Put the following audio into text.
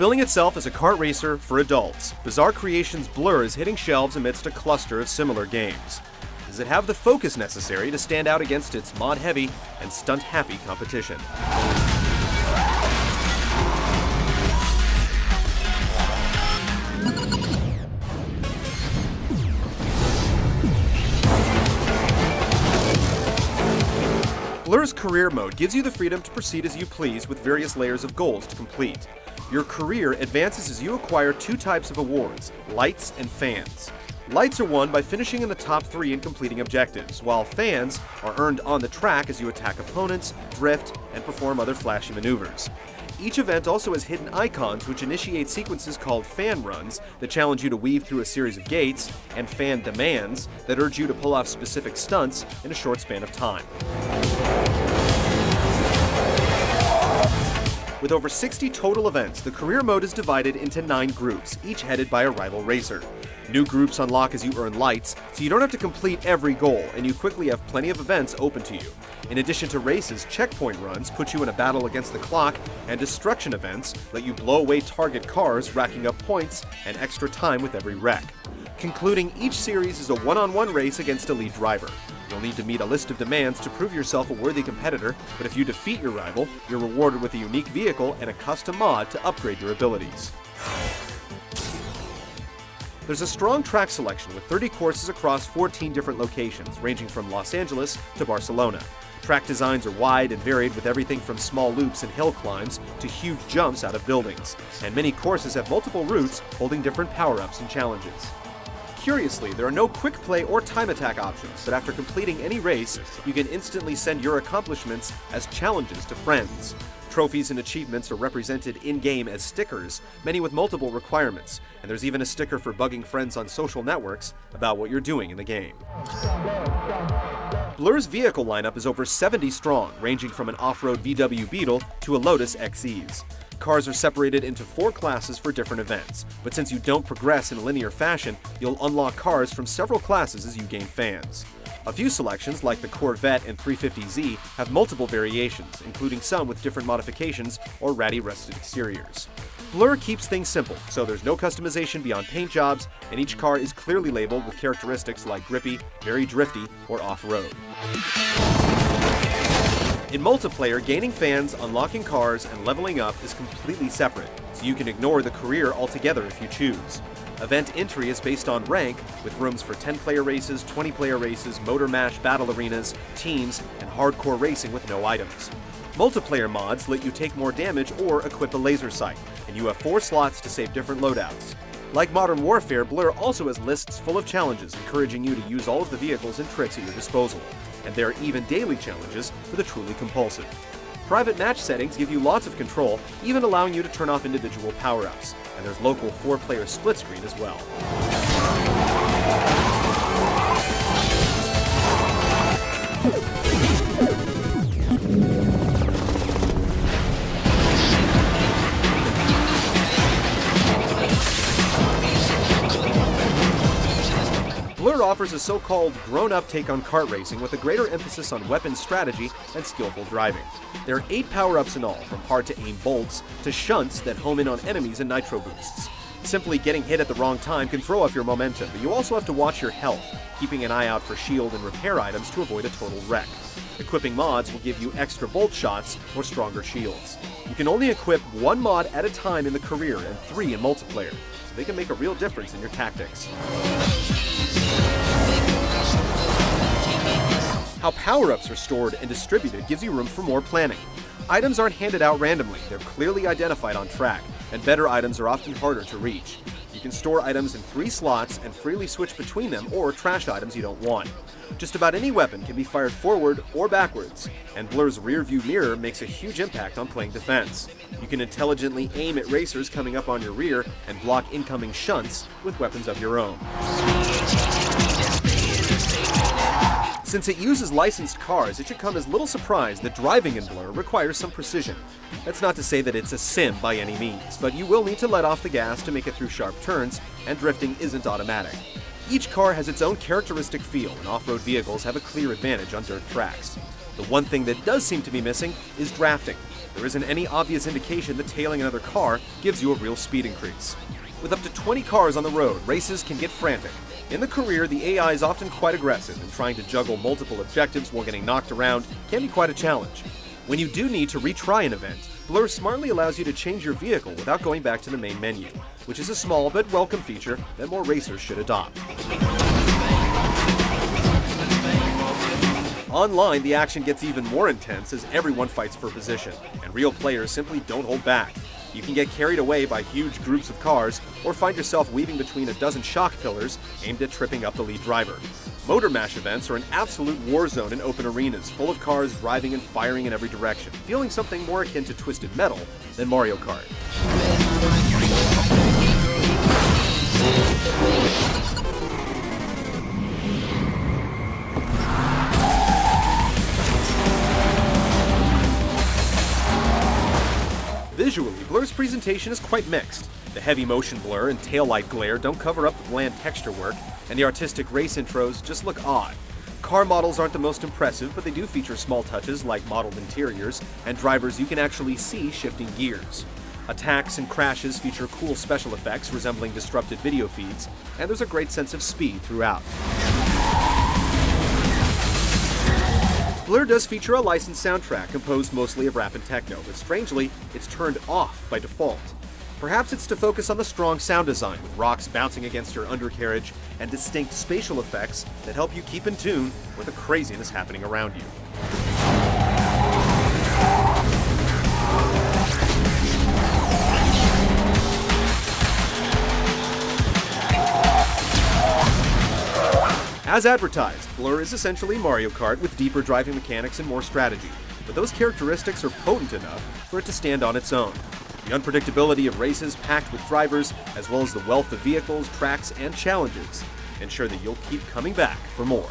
Billing itself as a kart racer for adults, Bizarre Creations' Blur is hitting shelves amidst a cluster of similar games. Does it have the focus necessary to stand out against its mod-heavy and stunt-happy competition? Blur's Career Mode gives you the freedom to proceed as you please with various layers of goals to complete. Your career advances as you acquire two types of awards, lights and fans. Lights are won by finishing in the top 3 and completing objectives, while fans are earned on the track as you attack opponents, drift, and perform other flashy maneuvers. Each event also has hidden icons which initiate sequences called fan runs that challenge you to weave through a series of gates, and fan demands that urge you to pull off specific stunts in a short span of time. With over 60 total events, the career mode is divided into 9 groups, each headed by a rival racer. New groups unlock as you earn lights, so you don't have to complete every goal, and you quickly have plenty of events open to you. In addition to races, checkpoint runs put you in a battle against the clock, and destruction events let you blow away target cars, racking up points and extra time with every wreck. Concluding each series is a one-on-one race against a lead driver. You'll need to meet a list of demands to prove yourself a worthy competitor, but if you defeat your rival, you're rewarded with a unique vehicle and a custom mod to upgrade your abilities. There's a strong track selection with 30 courses across 14 different locations, ranging from Los Angeles to Barcelona. Track designs are wide and varied with everything from small loops and hill climbs to huge jumps out of buildings, and many courses have multiple routes holding different power-ups and challenges. Curiously, there are no quick play or time attack options, but after completing any race, you can instantly send your accomplishments as challenges to friends. Trophies and achievements are represented in-game as stickers, many with multiple requirements, and there's even a sticker for bugging friends on social networks about what you're doing in the game. Blur's vehicle lineup is over 70 strong, ranging from an off-road VW Beetle to a Lotus XEs. Cars are separated into 4 classes for different events, but since you don't progress in a linear fashion, you'll unlock cars from several classes as you gain fans. A few selections, like the Corvette and 350Z, have multiple variations, including some with different modifications or ratty rusted exteriors. Blur keeps things simple, so there's no customization beyond paint jobs, and each car is clearly labeled with characteristics like grippy, very drifty, or off-road. In multiplayer, gaining fans, unlocking cars, and leveling up is completely separate, so you can ignore the career altogether if you choose. Event entry is based on rank, with rooms for 10-player races, 20-player races, motor match battle arenas, teams, and hardcore racing with no items. Multiplayer mods let you take more damage or equip a laser sight, and you have 4 slots to save different loadouts. Like Modern Warfare, Blur also has lists full of challenges encouraging you to use all of the vehicles and tricks at your disposal, and there are even daily challenges for the truly compulsive. Private match settings give you lots of control, even allowing you to turn off individual power-ups, and there's local 4-player split screen as well. Blur offers a so-called grown-up take on kart racing with a greater emphasis on weapon strategy and skillful driving. There are 8 power-ups in all, from hard-to-aim bolts to shunts that home in on enemies and nitro boosts. Simply getting hit at the wrong time can throw off your momentum, but you also have to watch your health, keeping an eye out for shield and repair items to avoid a total wreck. Equipping mods will give you extra bolt shots or stronger shields. You can only equip 1 mod at a time in the career and 3 in multiplayer, so they can make a real difference in your tactics. How power-ups are stored and distributed gives you room for more planning. Items aren't handed out randomly, they're clearly identified on track, and better items are often harder to reach. You can store items in 3 slots and freely switch between them or trash items you don't want. Just about any weapon can be fired forward or backwards, and Blur's rear-view mirror makes a huge impact on playing defense. You can intelligently aim at racers coming up on your rear and block incoming shunts with weapons of your own. Since it uses licensed cars, it should come as little surprise that driving in Blur requires some precision. That's not to say that it's a sim by any means, but you will need to let off the gas to make it through sharp turns, and drifting isn't automatic. Each car has its own characteristic feel, and off-road vehicles have a clear advantage on dirt tracks. The one thing that does seem to be missing is drafting. There isn't any obvious indication that tailing another car gives you a real speed increase. With up to 20 cars on the road, races can get frantic. In the career, the AI is often quite aggressive, and trying to juggle multiple objectives while getting knocked around can be quite a challenge. When you do need to retry an event, Blur smartly allows you to change your vehicle without going back to the main menu, which is a small but welcome feature that more racers should adopt. Online, the action gets even more intense as everyone fights for position, and real players simply don't hold back. You can get carried away by huge groups of cars, or find yourself weaving between a dozen shock pillars aimed at tripping up the lead driver. Motor Mash events are an absolute war zone in open arenas, full of cars driving and firing in every direction, feeling something more akin to Twisted Metal than Mario Kart. Visually, Blur's presentation is quite mixed. The heavy motion blur and taillight glare don't cover up the bland texture work, and the artistic race intros just look odd. Car models aren't the most impressive, but they do feature small touches like modeled interiors and drivers you can actually see shifting gears. Attacks and crashes feature cool special effects resembling disrupted video feeds, and there's a great sense of speed throughout. Blur does feature a licensed soundtrack composed mostly of rap and techno, but strangely, it's turned off by default. Perhaps it's to focus on the strong sound design, with rocks bouncing against your undercarriage and distinct spatial effects that help you keep in tune with the craziness happening around you. As advertised, Blur is essentially Mario Kart with deeper driving mechanics and more strategy, but those characteristics are potent enough for it to stand on its own. The unpredictability of races packed with drivers, as well as the wealth of vehicles, tracks, and challenges, ensure that you'll keep coming back for more.